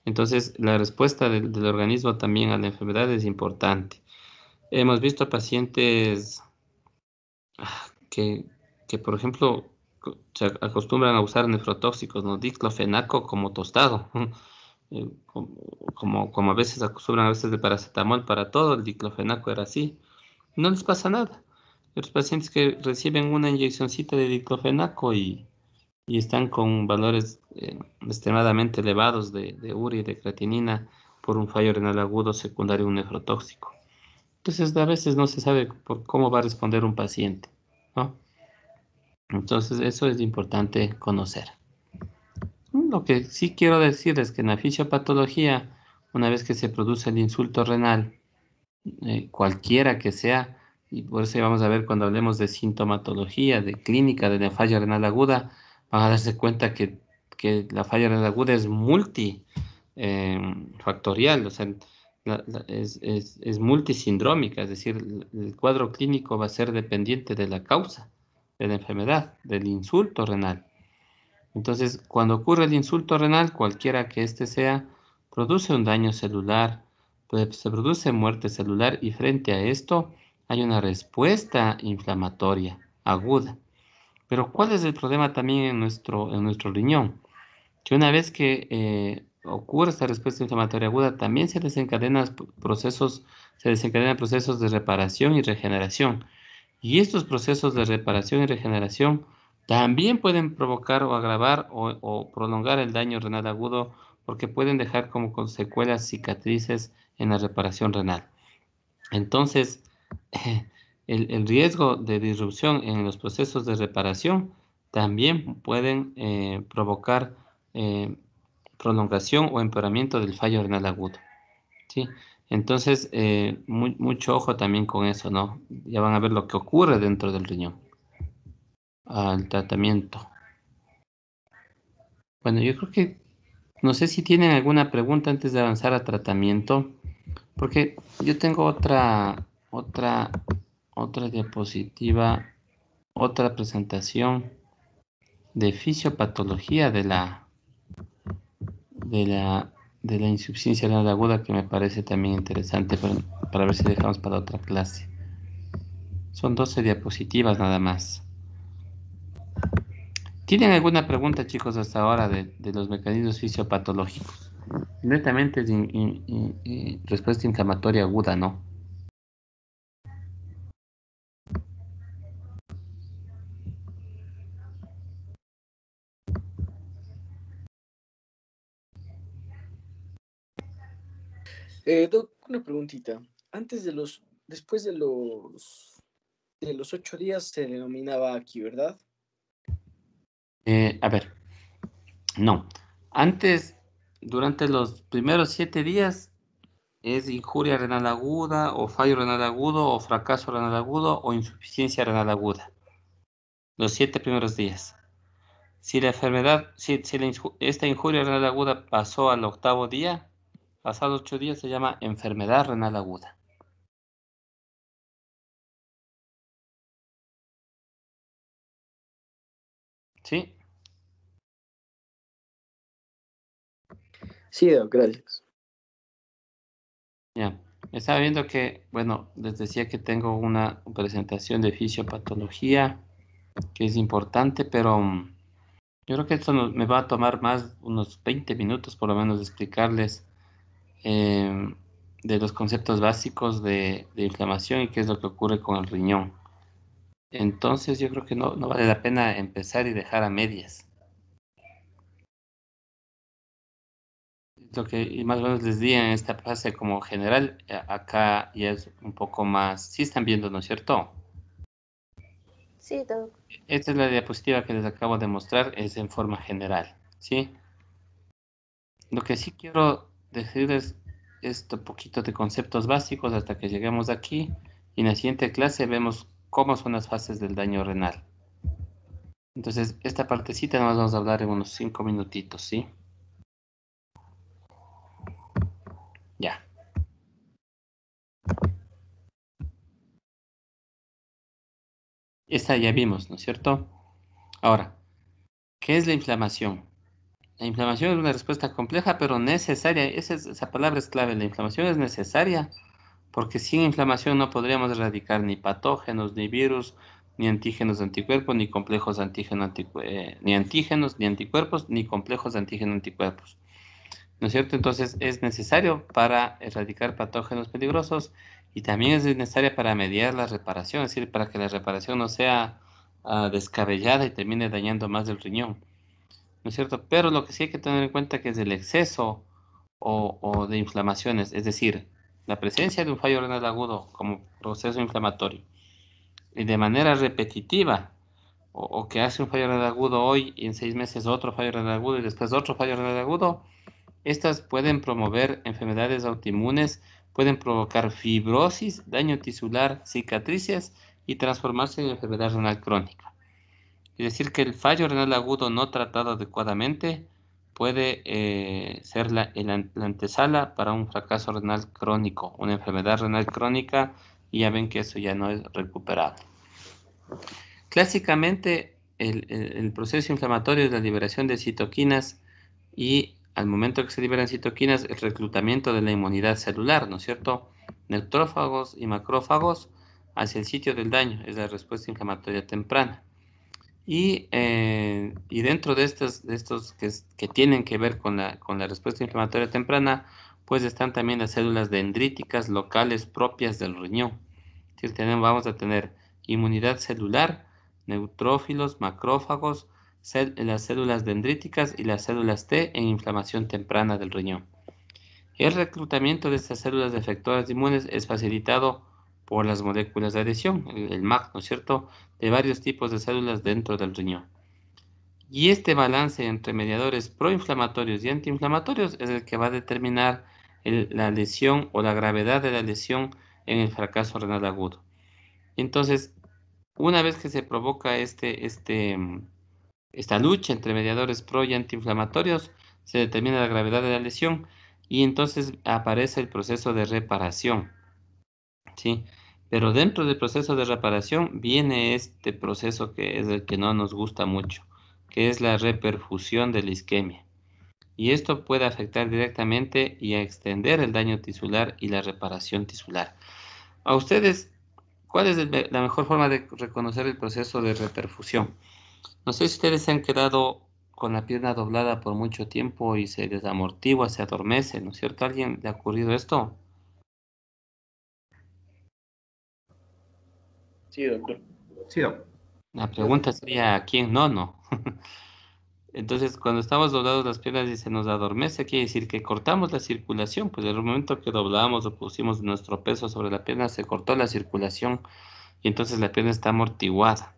Entonces, la respuesta del organismo también a la enfermedad es importante. Hemos visto pacientes que, por ejemplo, se acostumbran a usar nefrotóxicos, ¿no? Diclofenaco como tostado, como a veces acostumbran a veces de paracetamol para todo, el diclofenaco era así. No les pasa nada. Hay otros pacientes que reciben una inyeccioncita de diclofenaco y están con valores extremadamente elevados de urea y de creatinina por un fallo renal agudo secundario a un nefrotóxico. Entonces, a veces no se sabe por cómo va a responder un paciente, ¿no? Entonces, eso es importante conocer. Lo que sí quiero decir es que en la fisiopatología, una vez que se produce el insulto renal, cualquiera que sea, y por eso vamos a ver cuando hablemos de sintomatología, de clínica de la falla renal aguda, van a darse cuenta que la falla renal aguda es multifactorial, o sea, es multisindrómica, es decir, el cuadro clínico va a ser dependiente de la causa de la enfermedad, del insulto renal. Entonces, cuando ocurre el insulto renal, cualquiera que éste sea, produce un daño celular, se produce muerte celular y frente a esto hay una respuesta inflamatoria aguda. Pero ¿cuál es el problema también en nuestro riñón? Que una vez que ocurre esta respuesta inflamatoria aguda, también se desencadenan procesos de reparación y regeneración. Y estos procesos de reparación y regeneración también pueden provocar o agravar o prolongar el daño renal agudo porque pueden dejar como con secuelas cicatrices en la reparación renal. Entonces, el riesgo de disrupción en los procesos de reparación también pueden provocar prolongación o empeoramiento del fallo renal agudo, ¿sí? Entonces, mucho ojo también con eso, ¿no? Ya van a ver lo que ocurre dentro del riñón al tratamiento. Bueno, yo creo que, no sé si tienen alguna pregunta antes de avanzar a tratamiento, porque yo tengo otra diapositiva, otra presentación de fisiopatología de la, de la insuficiencia renal aguda que me parece también interesante para ver si dejamos para otra clase. Son 12 diapositivas nada más. ¿Tienen alguna pregunta, chicos, hasta ahora de los mecanismos fisiopatológicos? Netamente es respuesta inflamatoria aguda, ¿no? Doc, una preguntita. Después de los 8 días se denominaba aquí, ¿verdad? A ver, no. Antes, durante los primeros 7 días, es injuria renal aguda, o fallo renal agudo, o fracaso renal agudo, o insuficiencia renal aguda. Los 7 primeros días. Si la enfermedad, esta injuria renal aguda pasó al 8º día, pasados 8 días se llama enfermedad renal aguda. ¿Sí? Sí, Doc, gracias. Ya. Estaba viendo que, bueno, les decía que tengo una presentación de fisiopatología que es importante, pero yo creo que esto me va a tomar más unos 20 minutos por lo menos de explicarles de los conceptos básicos de inflamación y qué es lo que ocurre con el riñón. Entonces yo creo que no vale la pena empezar y dejar a medias. Lo que más o menos les di en esta fase como general, acá ya es un poco más, sí están viendo, ¿no es cierto? Sí, Doc. Esta es la diapositiva que les acabo de mostrar, es en forma general, ¿sí? Lo que sí quiero decirles es un poquito de conceptos básicos hasta que lleguemos aquí y en la siguiente clase vemos cómo son las fases del daño renal. Entonces, esta partecita nos vamos a hablar en unos 5 minutitos, ¿sí? Ya. Esta ya vimos, ¿no es cierto? Ahora, ¿qué es la inflamación? La inflamación es una respuesta compleja, pero necesaria. Esa palabra es clave. La inflamación es necesaria porque sin inflamación no podríamos erradicar ni patógenos, ni virus, ni antígenos anticuerpos, ni complejos ni antígenos, ni anticuerpos, ni complejos de antígeno anticuerpos. ¿No es cierto? Entonces es necesario para erradicar patógenos peligrosos y también es necesaria para mediar la reparación, es decir, para que la reparación no sea descabellada y termine dañando más el riñón. ¿No es cierto? Pero lo que sí hay que tener en cuenta que es el exceso o de inflamaciones, es decir, la presencia de un fallo renal agudo como proceso inflamatorio y de manera repetitiva, o que hace un fallo renal agudo hoy y en 6 meses otro fallo renal agudo y después otro fallo renal agudo, estas pueden promover enfermedades autoinmunes, pueden provocar fibrosis, daño tisular, cicatrices y transformarse en enfermedad renal crónica. Es decir, que el fallo renal agudo no tratado adecuadamente puede ser la antesala para un fracaso renal crónico, una enfermedad renal crónica, y ya ven que eso ya no es recuperable. Clásicamente, el proceso inflamatorio es la liberación de citoquinas y al momento que se liberan citoquinas, el reclutamiento de la inmunidad celular, ¿no es cierto? Neutrófagos y macrófagos hacia el sitio del daño, es la respuesta inflamatoria temprana. Y dentro de estos que tienen que ver con la respuesta inflamatoria temprana, pues están también las células dendríticas locales propias del riñón. Es decir, vamos a tener inmunidad celular, neutrófilos, macrófagos, las células dendríticas y las células T en inflamación temprana del riñón. El reclutamiento de estas células efectoras inmunes es facilitado por las moléculas de adhesión, el MAC, ¿no es cierto?, de varios tipos de células dentro del riñón. Y este balance entre mediadores proinflamatorios y antiinflamatorios es el que va a determinar la lesión o la gravedad de la lesión en el fracaso renal agudo. Entonces, una vez que se provoca esta lucha entre mediadores pro y antiinflamatorios, se determina la gravedad de la lesión y entonces aparece el proceso de reparación, ¿sí? Pero dentro del proceso de reparación viene este proceso que es el que no nos gusta mucho, que es la reperfusión de la isquemia. Y esto puede afectar directamente y a extender el daño tisular y la reparación tisular. A ustedes, ¿cuál es la mejor forma de reconocer el proceso de reperfusión? No sé si ustedes se han quedado con la pierna doblada por mucho tiempo y se desamortigua, se adormece, ¿no es cierto? ¿A alguien le ha ocurrido esto? Sí, doctor. Sí, doctor. La pregunta sería, ¿a quién no, no? Entonces, cuando estamos doblados las piernas y se nos adormece, quiere decir que cortamos la circulación, pues en el momento que doblamos o pusimos nuestro peso sobre la pierna, se cortó la circulación y entonces la pierna está amortiguada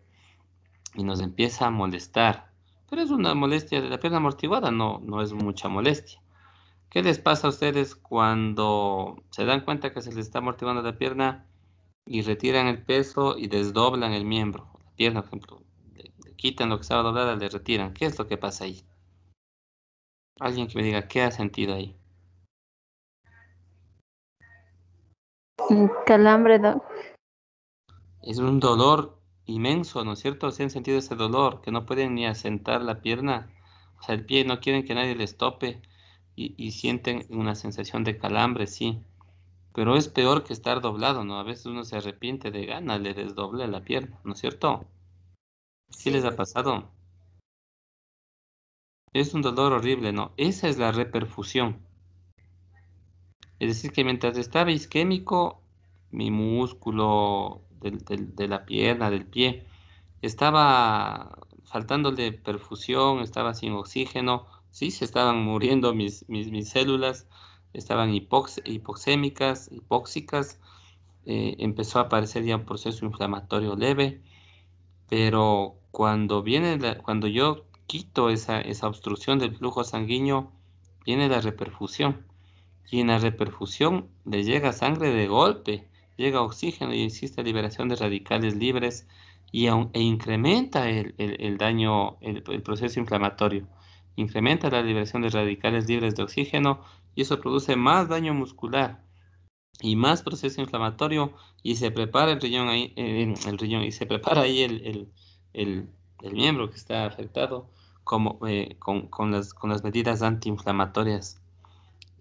y nos empieza a molestar. Pero es una molestia de la pierna amortiguada, no es mucha molestia. ¿Qué les pasa a ustedes cuando se dan cuenta que se les está amortiguando la pierna y retiran el peso y desdoblan el miembro? La pierna, por ejemplo, le quitan lo que estaba doblada, le retiran. ¿Qué es lo que pasa ahí? Alguien que me diga qué ha sentido ahí. Calambre, doc. Es un dolor inmenso, ¿no es cierto? ¿Se han sentido ese dolor? Que no pueden ni asentar la pierna, o sea, el pie, no quieren que nadie les tope y sienten una sensación de calambre, sí. Pero es peor que estar doblado, ¿no? A veces uno se arrepiente de ganas, le desdoble la pierna, ¿no es cierto? ¿Sí les ha pasado? Es un dolor horrible, ¿no? Esa es la reperfusión. Es decir, que mientras estaba isquémico, mi músculo de la pierna, del pie, estaba faltándole perfusión, estaba sin oxígeno, sí, se estaban muriendo mis células, estaban hipoxémicas, hipóxicas, empezó a aparecer ya un proceso inflamatorio leve, pero cuando yo quito esa obstrucción del flujo sanguíneo, viene la reperfusión. Y en la reperfusión le llega sangre de golpe, llega oxígeno y existe liberación de radicales libres e incrementa el daño, el proceso inflamatorio. Incrementa la liberación de radicales libres de oxígeno y eso produce más daño muscular y más proceso inflamatorio y se prepara el riñón ahí, y se prepara ahí el, el miembro que está afectado como, con las medidas antiinflamatorias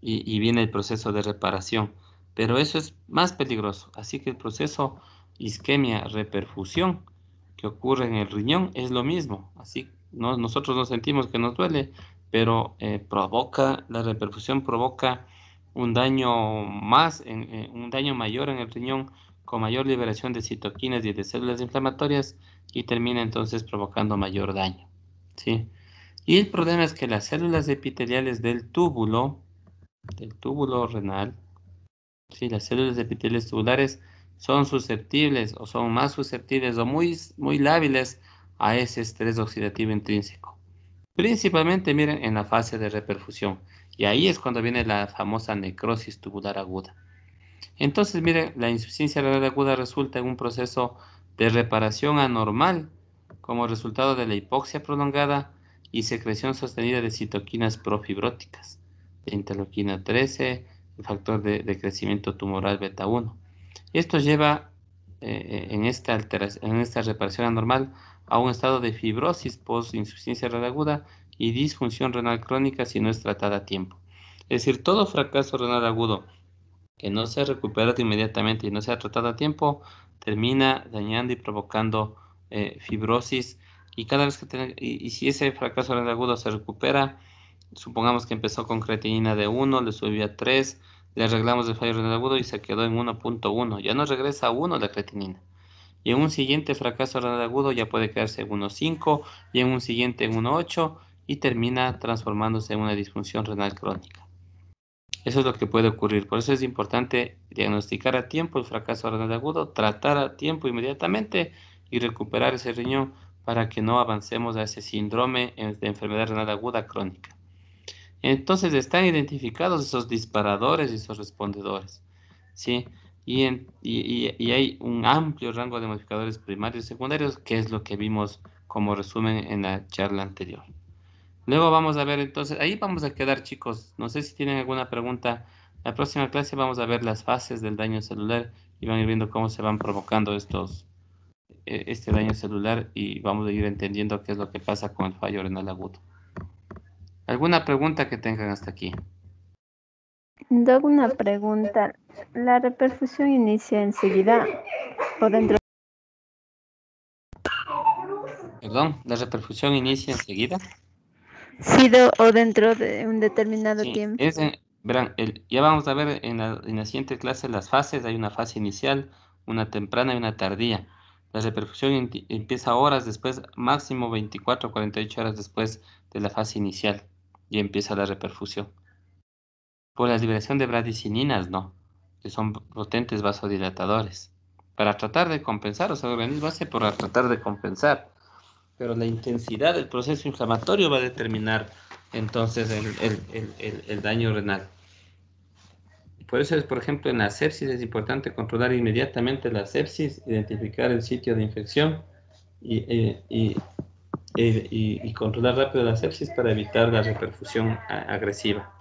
y viene el proceso de reparación. Pero eso es más peligroso. Así que el proceso isquemia-reperfusión que ocurre en el riñón es lo mismo. Así nosotros no sentimos que nos duele, pero la reperfusión provoca un daño un daño mayor en el riñón con mayor liberación de citoquinas y de células inflamatorias y termina entonces provocando mayor daño. ¿Sí? Y el problema es que las células epiteliales del túbulo renal, sí, las células epiteliales tubulares son susceptibles o son más susceptibles o muy lábiles a ese estrés oxidativo intrínseco. Principalmente, miren, en la fase de reperfusión. Y ahí es cuando viene la famosa necrosis tubular aguda. Entonces, miren, la insuficiencia renal aguda resulta en un proceso de reparación anormal como resultado de la hipoxia prolongada y secreción sostenida de citoquinas profibróticas, de interleuquina 13, el factor de crecimiento tumoral beta 1. Esto lleva en esta reparación anormal a un estado de fibrosis post-insuficiencia renal aguda y disfunción renal crónica si no es tratada a tiempo. Es decir, todo fracaso renal agudo que no se recupera inmediatamente y no se ha tratado a tiempo, termina dañando y provocando fibrosis. Y cada vez y si ese fracaso renal agudo se recupera, supongamos que empezó con creatinina de 1, le subió a 3, le arreglamos el fallo renal agudo y se quedó en 1.1. Ya no regresa a 1 la creatinina. y en un siguiente fracaso renal agudo ya puede quedarse en 1.5 y en un siguiente en 1.8 y termina transformándose en una disfunción renal crónica. Eso es lo que puede ocurrir. Por eso es importante diagnosticar a tiempo el fracaso renal agudo, tratar a tiempo inmediatamente y recuperar ese riñón para que no avancemos a ese síndrome de enfermedad renal aguda crónica. Entonces están identificados esos disparadores y esos respondedores, ¿sí? Y hay un amplio rango de modificadores primarios y secundarios, que es lo que vimos como resumen en la charla anterior. Luego vamos a ver entonces, ahí vamos a quedar, chicos. No sé si tienen alguna pregunta. La próxima clase vamos a ver las fases del daño celular y van a ir viendo cómo se van provocando este daño celular y vamos a ir entendiendo qué es lo que pasa con el fallo renal agudo. ¿Alguna pregunta que tengan hasta aquí? Doc, una pregunta. ¿La reperfusión inicia enseguida o dentro? Perdón, ¿la reperfusión inicia enseguida? Sí, o dentro de un determinado Sí, tiempo. verán, ya vamos a ver en la siguiente clase las fases. Hay una fase inicial, una temprana y una tardía. La reperfusión empieza horas después, máximo 24 o 48 horas después de la fase inicial y empieza la reperfusión. Por la liberación de bradicininas, no, que son potentes vasodilatadores. Para tratar de compensar, o sea, el organismo hace para tratar de compensar, pero la intensidad del proceso inflamatorio va a determinar entonces el daño renal. Por eso es, por ejemplo, en la sepsis es importante controlar inmediatamente la sepsis, identificar el sitio de infección y controlar rápido la sepsis para evitar la reperfusión agresiva.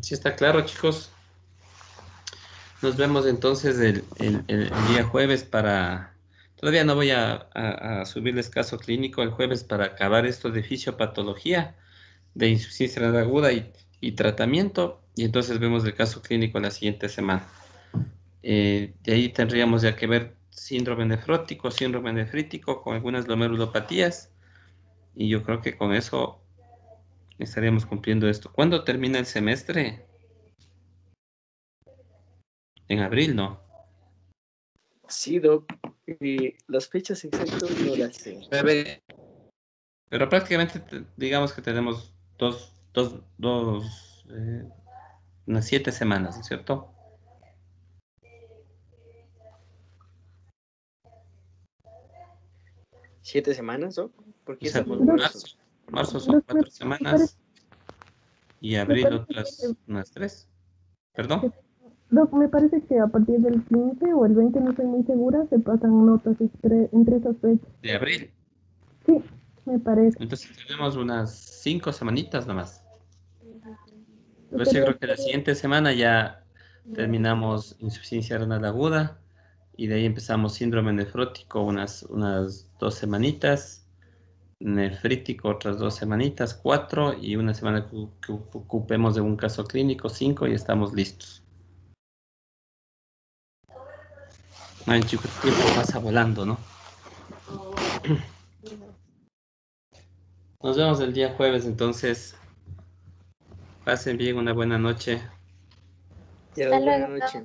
¿Sí está claro, chicos? Nos vemos entonces el día jueves para... Todavía no voy a subirles caso clínico el jueves para acabar esto de fisiopatología, de insuficiencia renal aguda y tratamiento, y entonces vemos el caso clínico la siguiente semana. De ahí tendríamos ya que ver síndrome nefrótico, síndrome nefrítico con algunas glomerulopatías, y yo creo que con eso estaríamos cumpliendo esto. ¿Cuándo termina el semestre? En abril, ¿no? Sí, Doc. Las fechas exactas no las sé. Pero prácticamente digamos que tenemos unas 7 semanas, ¿no es cierto? ¿7 semanas, Doc? ¿Por O qué sea, estamos gruesos? marzo son 4 semanas y Me abril parece otras unas 3. ¿Perdón? Doc, me parece que a partir del 15 o el 20, no estoy muy segura, se pasan notas entre esas fechas. De abril. Sí, me parece. Entonces tenemos unas 5 semanitas nomás. Pues yo Estaría creo que la siguiente semana ya terminamos insuficiencia renal aguda y de ahí empezamos síndrome nefrótico unas 2 semanitas, nefrítico otras 2 semanitas, 4 y una semana que ocupemos de un caso clínico, 5 y estamos listos. Ay, chico, el tiempo pasa volando, ¿no? Nos vemos el día jueves, entonces. Pasen bien, una buena noche. Ya, Hasta Doc, buenas luego. noches.